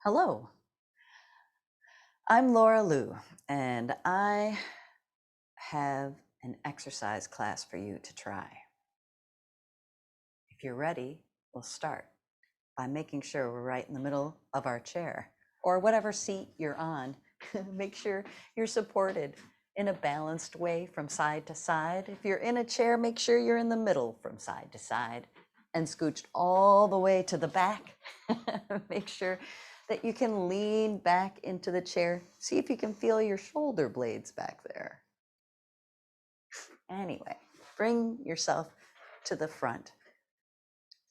Hello, I'm Laura Lou, and I have an exercise class for you to try. If you're ready, we'll start by making sure we're right in the middle of our chair or whatever seat you're on. Make sure you're supported in a balanced way from side to side. If you're in a chair, make sure you're in the middle from side to side and scooched all the way to the back. Make sure that you can lean back into the chair. See if you can feel your shoulder blades back there. Anyway, bring yourself to the front.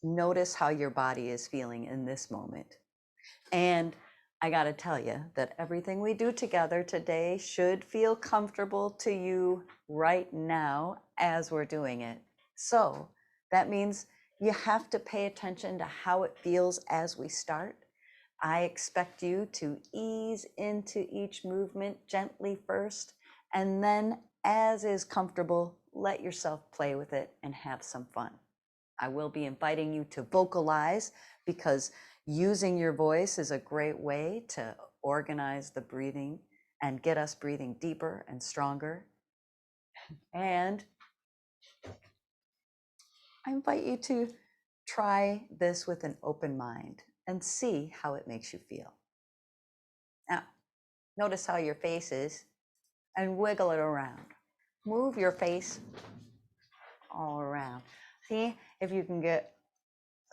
Notice how your body is feeling in this moment. And I got to tell you that everything we do together today should feel comfortable to you right now as we're doing it. So that means you have to pay attention to how it feels as we start. I expect you to ease into each movement gently first, and then, as is comfortable, let yourself play with it and have some fun. I will be inviting you to vocalize because using your voice is a great way to organize the breathing and get us breathing deeper and stronger. And I invite you to try this with an open mind and see how it makes you feel. Now, notice how your face is and wiggle it around. Move your face all around. See if you can get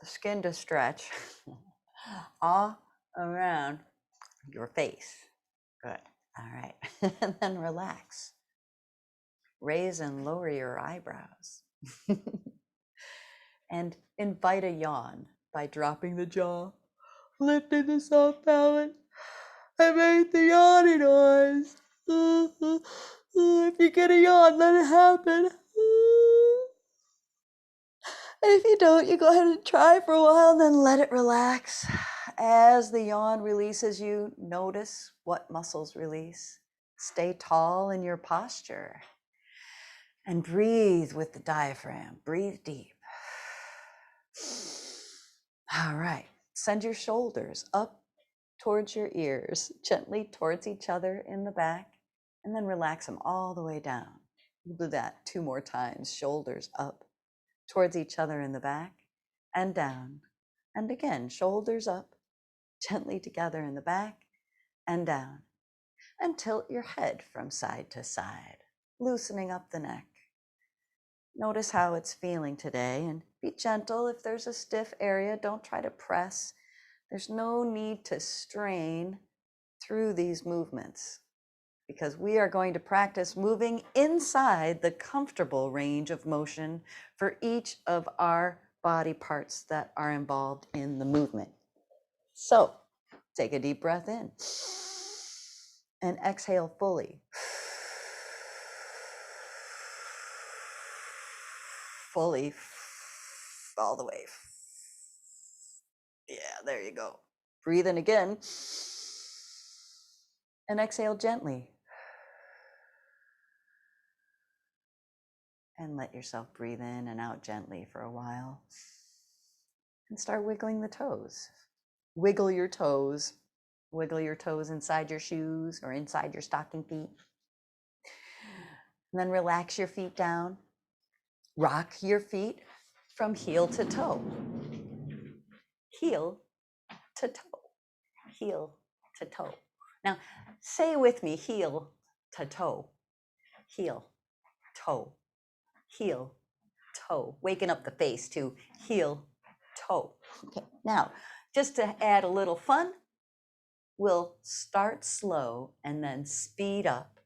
the skin to stretch all around your face. Good. All right. And then relax. Raise and lower your eyebrows. And invite a yawn by dropping the jaw, lifting the soft palate, and make the yawny noise. If you get a yawn, let it happen. And if you don't, you go ahead and try for a while and then let it relax. As the yawn releases you, notice what muscles release. Stay tall in your posture and breathe with the diaphragm. Breathe deep. All right, send your shoulders up towards your ears, gently towards each other in the back, and then relax them all the way down. We'll do that 2 more times. Shoulders up towards each other in the back and down. And again, shoulders up, gently together in the back and down. And tilt your head from side to side, loosening up the neck. Notice how it's feeling today and be gentle. If there's a stiff area, don't try to press. There's no need to strain through these movements because we are going to practice moving inside the comfortable range of motion for each of our body parts that are involved in the movement. So take a deep breath in and exhale fully. Fully, all the way. Yeah, there you go. Breathe in again and exhale gently. And let yourself breathe in and out gently for a while. And start wiggling the toes. Wiggle your toes. Wiggle your toes inside your shoes or inside your stocking feet. And then relax your feet down. Rock your feet from heel to toe. Heel to toe. Heel to toe. Now, say with me, heel to toe. Heel, toe, heel, toe. Waking up the face to heel, toe. Okay, now, just to add a little fun, we'll start slow and then speed up.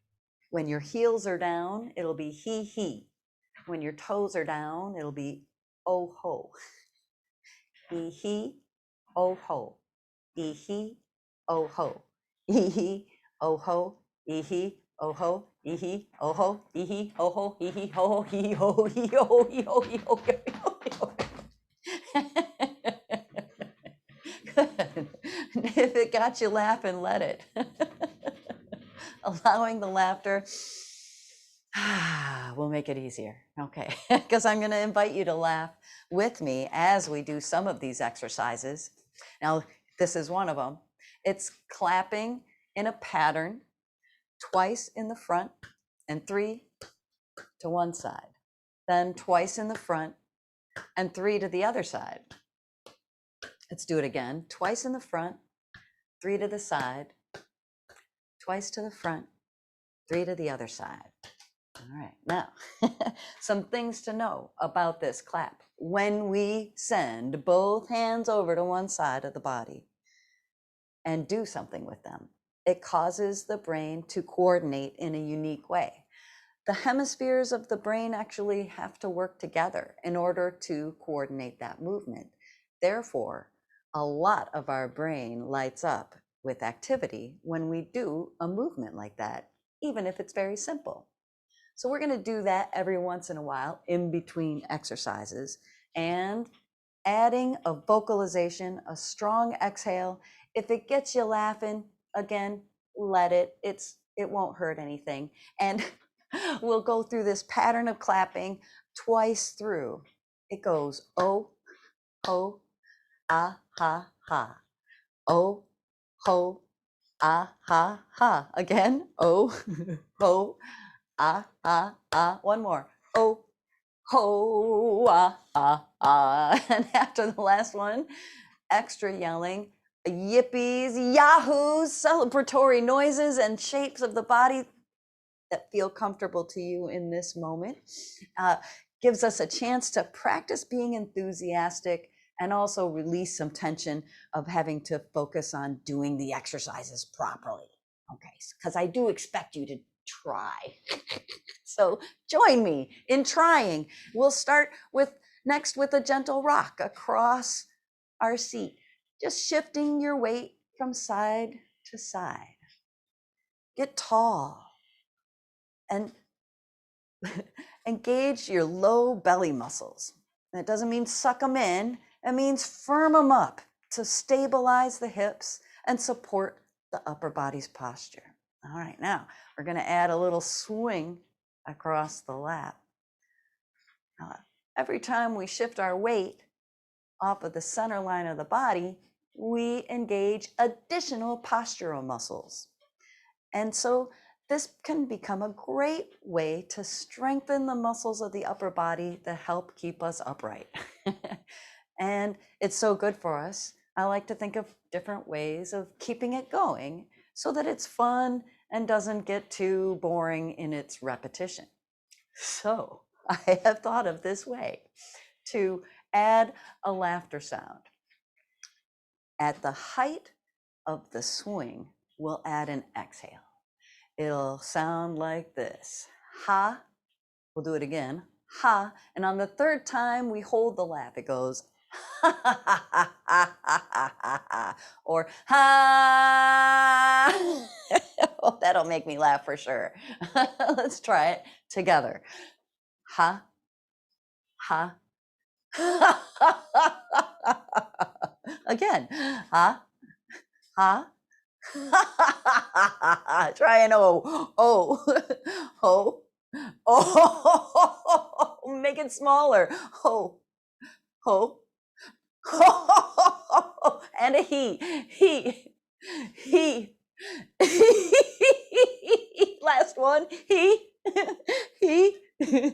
When your heels are down, it'll be he. When your toes are down, it'll be oh ho. He, oh ho. He, oh ho. He, oh ho. He, oh ho. He, oh ho. He, oh ho. He, ho, he, ho, he, ho, he, ho, he, ho, he, ho. Good. If it got you laughing, let it. Allowing the laughter will make it easier. Okay, because I'm going to invite you to laugh with me as we do some of these exercises. Now, this is one of them. It's clapping in a pattern, twice in the front and 3 to one side, then twice in the front and 3 to the other side. Let's do it again. Twice in the front, 3 to the side, twice to the front, 3 to the other side. All right, now, some things to know about this clap. When we send both hands over to one side of the body and do something with them, it causes the brain to coordinate in a unique way. The hemispheres of the brain actually have to work together in order to coordinate that movement. Therefore, a lot of our brain lights up with activity when we do a movement like that, even if it's very simple. So we're going to do that every once in a while in between exercises, and adding a vocalization, a strong exhale. If it gets you laughing, again, let it. It won't hurt anything. And we'll go through this pattern of clapping twice through. It goes oh, ho, ah, ha, ha. Oh, ho, ah, ha, ha. Again, oh, ho, ah, ah, ah. One more. Oh, ho, ah, ah, ah. And after the last one, extra yelling, yippies, yahoos, celebratory noises and shapes of the body that feel comfortable to you in this moment. Gives us a chance to practice being enthusiastic and also release some tension of having to focus on doing the exercises properly. Okay, because I do expect you to try. So join me in trying. We'll start next with a gentle rock across our seat, just shifting your weight from side to side. Get tall and engage your low belly muscles. That doesn't mean suck them in, it means firm them up to stabilize the hips and support the upper body's posture. All right, now we're going to add a little swing across the lap. Every time we shift our weight off of the center line of the body, we engage additional postural muscles. And so this can become a great way to strengthen the muscles of the upper body that help keep us upright. And it's so good for us. I like to think of different ways of keeping it going so that it's fun and doesn't get too boring in its repetition. So I have thought of this way to add a laughter sound. At the height of the swing, we'll add an exhale. It'll sound like this. Ha. We'll do it again. Ha. And on the third time, we hold the laugh. It goes ha ha ha ha ha ha ha ha. Or ha. Oh, that'll make me laugh for sure. Let's try it together. Ha. Ha. Again. Ha. Ha. Try an O. O. Ho. Oh, make it smaller. Ho. Ho. Ho. And a he. He. He. Last one. He. He. He.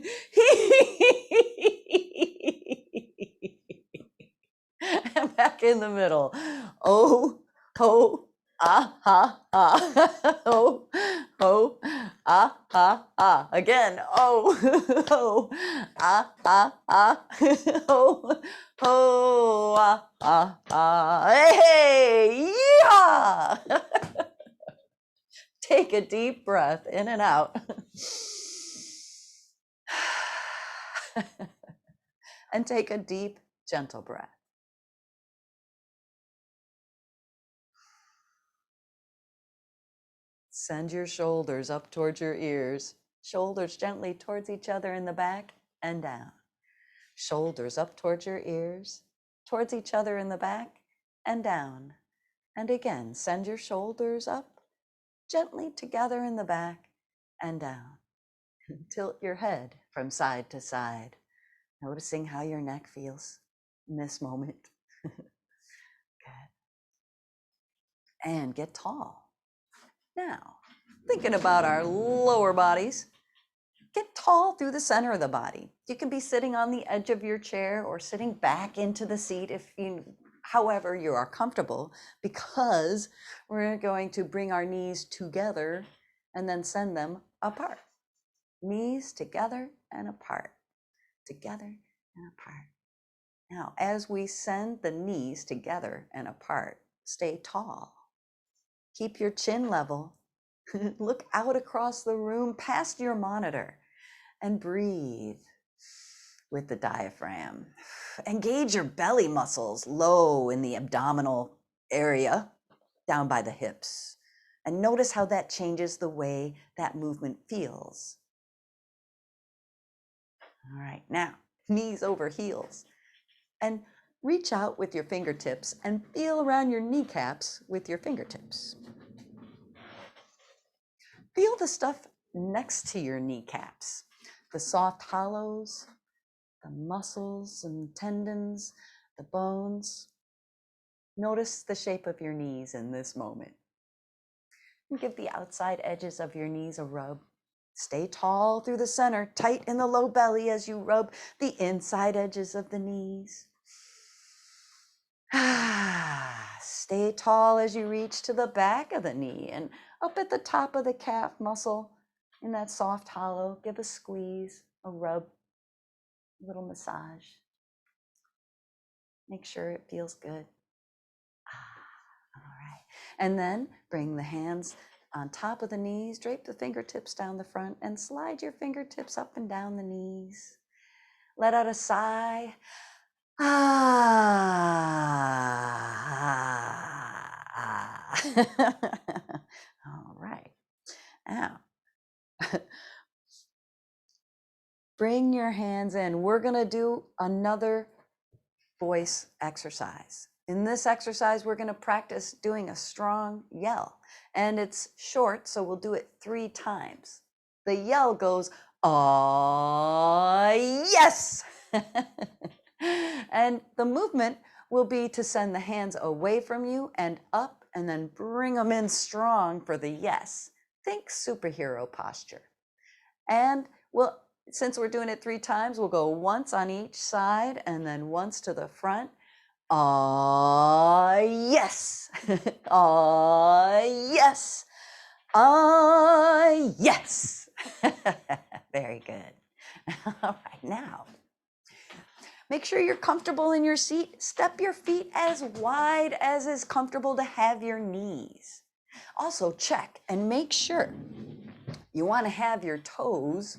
And back in the middle. Oh, ho, ah, ha, ah. Oh, ho, ah, ha, ah. Again. Oh, ho, ah, ah, ah. Oh, ho, ah, ah, ah. Hey, yeehaw! Take a deep breath in and out. And take a deep, gentle breath. Send your shoulders up towards your ears. Shoulders gently towards each other in the back and down. Shoulders up towards your ears, towards each other in the back and down. And again, send your shoulders up, gently together in the back and down. Tilt your head from side to side, noticing how your neck feels in this moment. Good. and get tall. Now, thinking about our lower bodies, get tall through the center of the body. You can be sitting on the edge of your chair or sitting back into the seat however you are comfortable, because we're going to bring our knees together and then send them apart. Knees together and apart, together and apart. Now, as we send the knees together and apart, stay tall. Keep your chin level. Look out across the room past your monitor and breathe with the diaphragm. Engage your belly muscles low in the abdominal area, down by the hips. And notice how that changes the way that movement feels. All right, now, knees over heels. And reach out with your fingertips and feel around your kneecaps with your fingertips. Feel the stuff next to your kneecaps, the soft hollows, the muscles and tendons, the bones. Notice the shape of your knees in this moment. And give the outside edges of your knees a rub. Stay tall through the center, tight in the low belly as you rub the inside edges of the knees. Stay tall as you reach to the back of the knee and up at the top of the calf muscle in that soft hollow. Give a squeeze, a rub, a little massage. Make sure it feels good. All right. And then bring the hands on top of the knees, drape the fingertips down the front and slide your fingertips up and down the knees. Let out a sigh. All right. Now, bring your hands in. We're going to do another voice exercise. In this exercise, we're going to practice doing a strong yell. And it's short, so we'll do it 3 times. The yell goes, yes! And the movement will be to send the hands away from you and up, and then bring them in strong for the yes. Think superhero posture. And since we're doing it 3 times, we'll go once on each side and then once to the front. Yes. Yes. Yes. Very good. All right, now, make sure you're comfortable in your seat. Step your feet as wide as is comfortable to have your knees. Also check and make sure you want to have your toes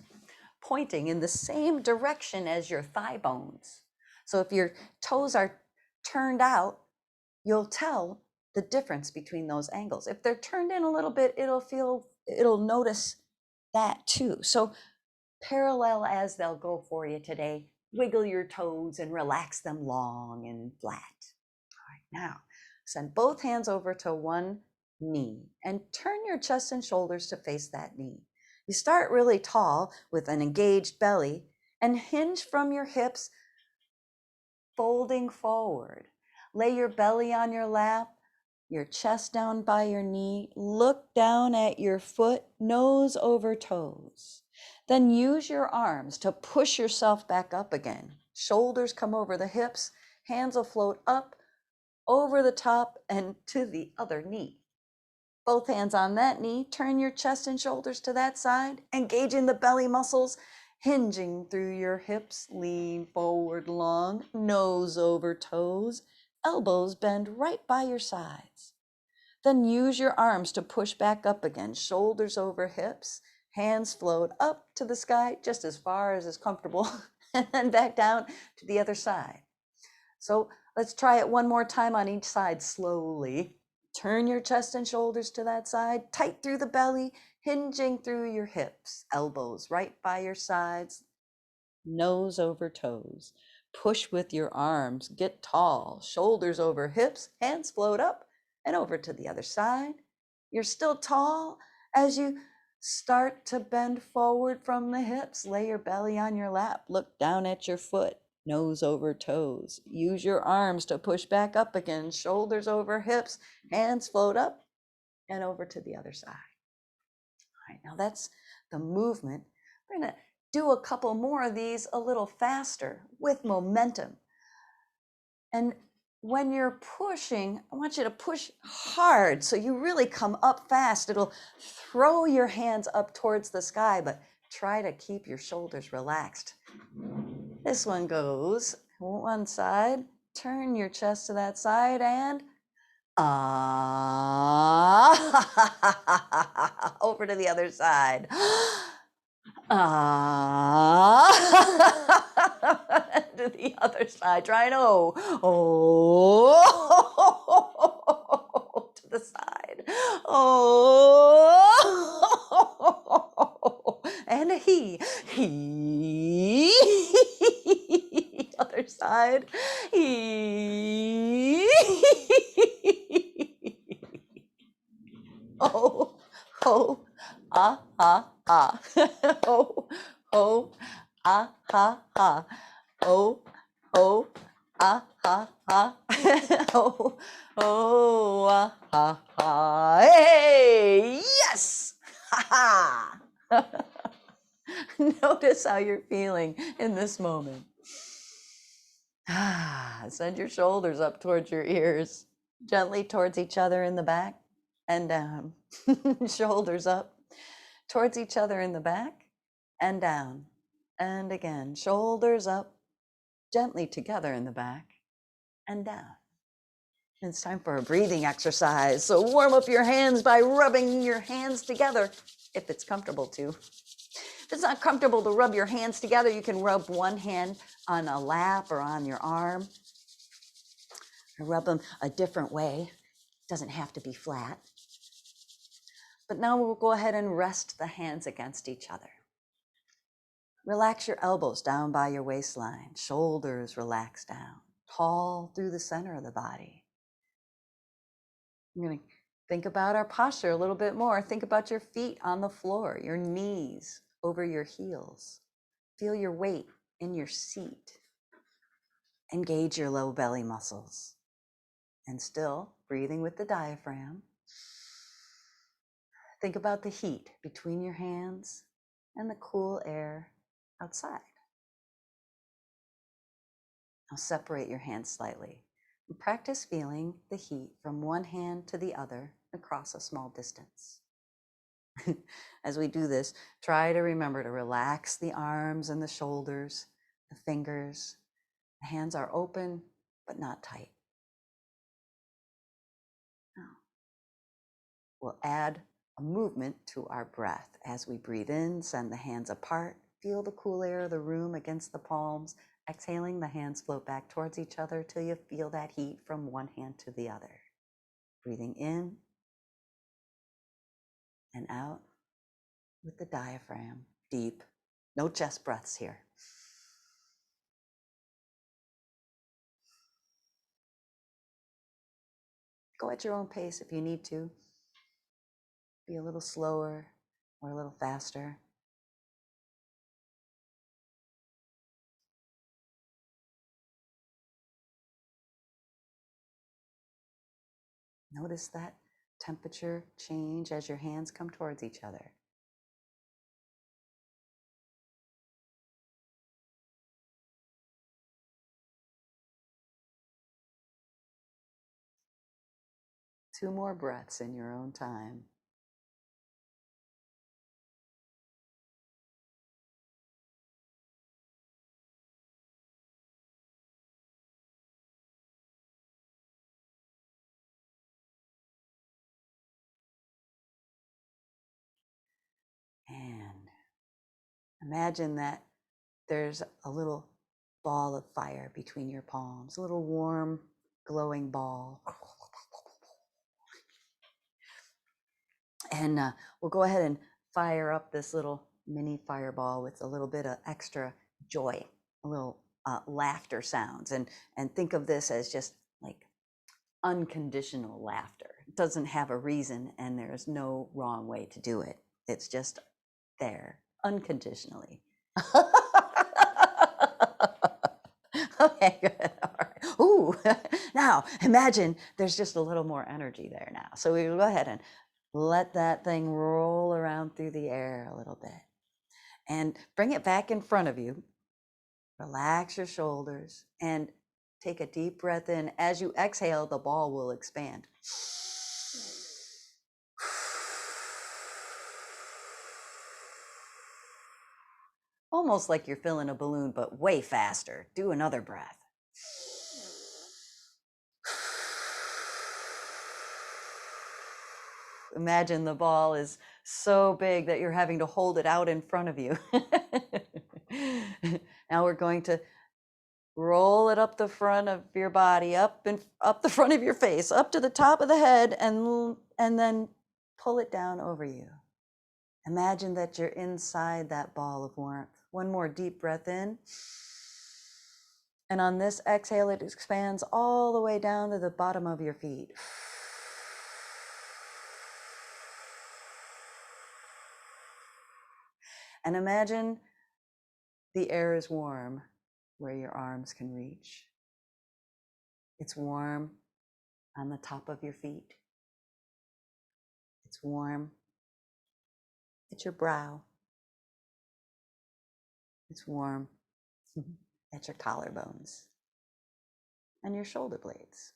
pointing in the same direction as your thigh bones. So if your toes are turned out, you'll tell the difference between those angles. If they're turned in a little bit, it'll notice that too. So parallel as they'll go for you today, wiggle your toes and relax them long and flat. All right, now send both hands over to one knee and turn your chest and shoulders to face that knee. You start really tall with an engaged belly and hinge from your hips, folding forward. Lay your belly on your lap, your chest down by your knee. Look down at your foot, nose over toes. Then use your arms to push yourself back up again. Shoulders come over the hips, hands will float up, over the top, and to the other knee. Both hands on that knee, turn your chest and shoulders to that side, engaging the belly muscles, hinging through your hips, lean forward long, nose over toes, elbows bend right by your sides. Then use your arms to push back up again, shoulders over hips, hands float up to the sky just as far as is comfortable, and then back down to the other side. So let's try it one more time on each side slowly. Turn your chest and shoulders to that side, tight through the belly, hinging through your hips, elbows right by your sides, nose over toes. Push with your arms, get tall, shoulders over hips, hands float up and over to the other side. You're still tall as you start to bend forward from the hips. Lay your belly on your lap, look down at your foot, nose over toes. Use your arms to push back up again, shoulders over hips, hands float up and over to the other side. All right, now that's the movement. We're going to do a couple more of these a little faster with momentum. And when you're pushing, I want you to push hard so you really come up fast. It'll throw your hands up towards the sky, but try to keep your shoulders relaxed. This one goes one side, turn your chest to that side, and over to the other side. To the other side. Try an O. Oh, to the side. Oh, and a he. Other side. He. Oh, oh, ah, ah, ah. Oh, oh, ah, ha, ha. Oh, oh, ah, ha, ha. Oh, oh, ah, ha, ha. Hey, yes! Ha ha! Notice how you're feeling in this moment. Send your shoulders up towards your ears, gently towards each other in the back and down. Shoulders up towards each other in the back and down. And again, shoulders up, gently together in the back and down. And it's time for a breathing exercise. So warm up your hands by rubbing your hands together if it's comfortable to. If it's not comfortable to rub your hands together, you can rub one hand on a lap or on your arm. Or rub them a different way. It doesn't have to be flat. But now we'll go ahead and rest the hands against each other. Relax your elbows down by your waistline. Shoulders relax down. Tall through the center of the body. I'm going to think about our posture a little bit more. Think about your feet on the floor, your knees over your heels. Feel your weight in your seat. Engage your low belly muscles. And still breathing with the diaphragm. Think about the heat between your hands and the cool air outside. Now separate your hands slightly and practice feeling the heat from one hand to the other across a small distance. As we do this, try to remember to relax the arms and the shoulders, the fingers. The hands are open, but not tight. Now, we'll add a movement to our breath. As we breathe in, send the hands apart. Feel the cool air of the room against the palms. Exhaling, the hands float back towards each other till you feel that heat from one hand to the other. Breathing in and out with the diaphragm, deep. No chest breaths here. Go at your own pace if you need to. Be a little slower or a little faster. Notice that temperature change as your hands come towards each other. Two more breaths in your own time. And imagine that there's a little ball of fire between your palms, a little warm, glowing ball. And we'll go ahead and fire up this little mini fireball with a little bit of extra joy, a little laughter sounds. And think of this as just like unconditional laughter. It doesn't have a reason and there's no wrong way to do it. It's just there unconditionally. Okay, good. All right. Ooh, now imagine there's just a little more energy there now. So we go ahead and let that thing roll around through the air a little bit and bring it back in front of you. Relax your shoulders and take a deep breath in. As you exhale, the ball will expand. Almost like you're filling a balloon, but way faster. Do another breath. Imagine the ball is so big that you're having to hold it out in front of you. Now we're going to roll it up the front of your body, up the front of your face, up to the top of the head, and then pull it down over you. Imagine that you're inside that ball of warmth. One more deep breath in. And on this exhale, it expands all the way down to the bottom of your feet. And imagine the air is warm where your arms can reach. It's warm on the top of your feet. It's warm at your brow. It's warm at your collarbones and your shoulder blades.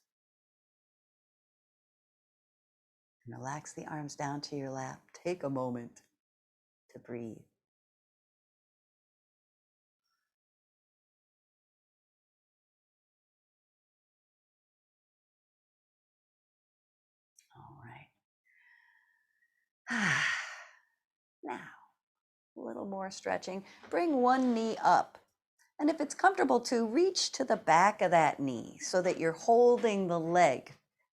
And relax the arms down to your lap. Take a moment to breathe. All right. Now, a little more stretching. Bring one knee up. And if it's comfortable to, reach to the back of that knee so that you're holding the leg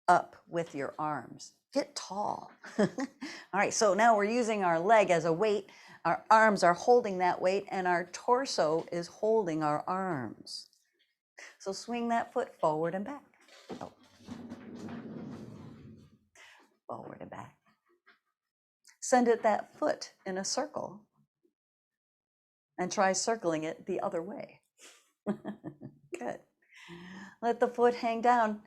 up with your arms. Get tall. All right, so now we're using our leg as a weight. Our arms are holding that weight and our torso is holding our arms. So swing that foot forward and back. Oh. Forward and back. Send it that foot in a circle and try circling it the other way. Good. Let the foot hang down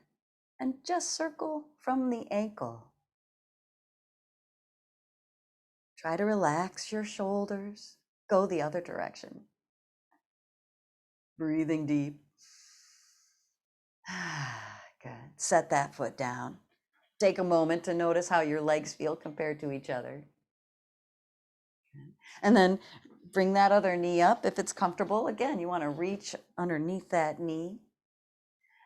and just circle from the ankle. Try to relax your shoulders. Go the other direction. Breathing deep. Good. Set that foot down. Take a moment to notice how your legs feel compared to each other. And then bring that other knee up if it's comfortable. Again, you want to reach underneath that knee.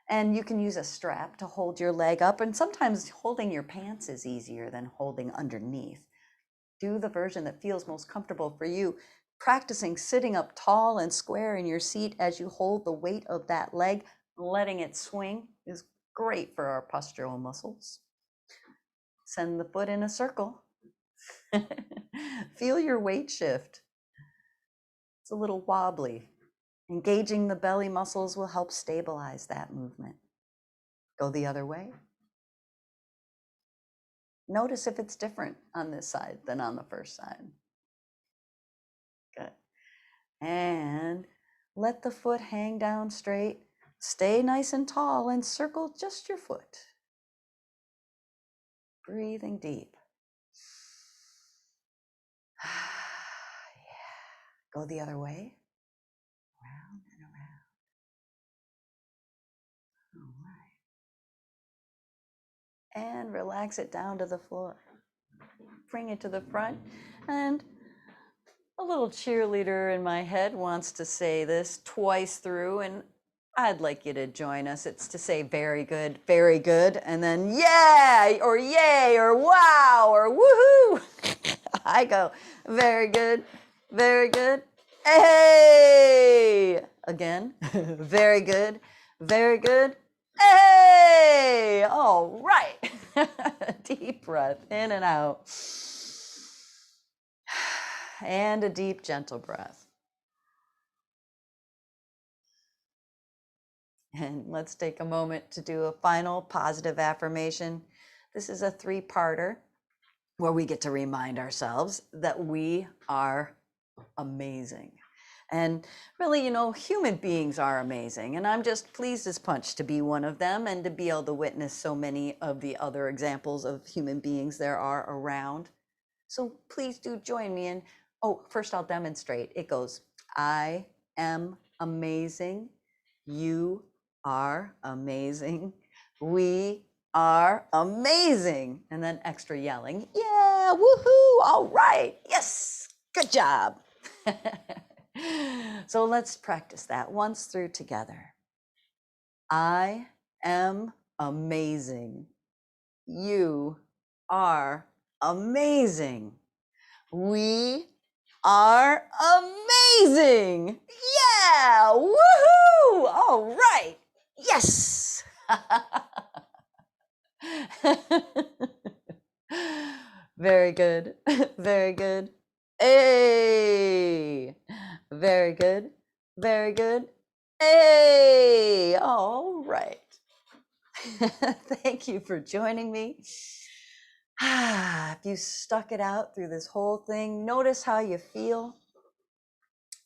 And you can use a strap to hold your leg up. And sometimes holding your pants is easier than holding underneath. Do the version that feels most comfortable for you. Practicing sitting up tall and square in your seat as you hold the weight of that leg, letting it swing is great for our postural muscles. Send the foot in a circle. Feel your weight shift. It's a little wobbly. Engaging the belly muscles will help stabilize that movement. Go the other way. Notice if it's different on this side than on the first side. Good. And let the foot hang down straight. Stay nice and tall and circle just your foot. Breathing deep. Yeah. Go the other way. Around and around. All right. And relax it down to the floor. Bring it to the front. And a little cheerleader in my head wants to say this twice through, and I'd like you to join us. It's to say very good, and then yeah, or yay, or wow, or woohoo. I go very good, hey. Again, very good, hey. All right. Deep breath in and out. And a deep, gentle breath. And let's take a moment to do a final positive affirmation. This is a 3-parter where we get to remind ourselves that we are amazing And really, human beings are amazing. And I'm just pleased as punch to be one of them and to be able to witness so many of the other examples of human beings there are around. So please do join me in, first I'll demonstrate. It goes, I am amazing. You are amazing. We are amazing. And then extra yelling. Yeah, woohoo, all right, yes, good job. So let's practice that once through together. I am amazing. You are amazing. We are amazing. Yeah, woohoo! All right, yes. Very good, very good. Hey, very good, very good. Hey, all right. Thank you for joining me. If you stuck it out through this whole thing, notice how you feel.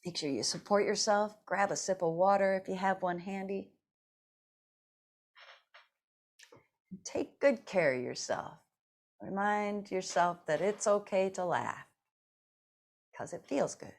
Make sure you support yourself. Grab a sip of water if you have one handy. Take good care of yourself. Remind yourself that it's okay to laugh because it feels good.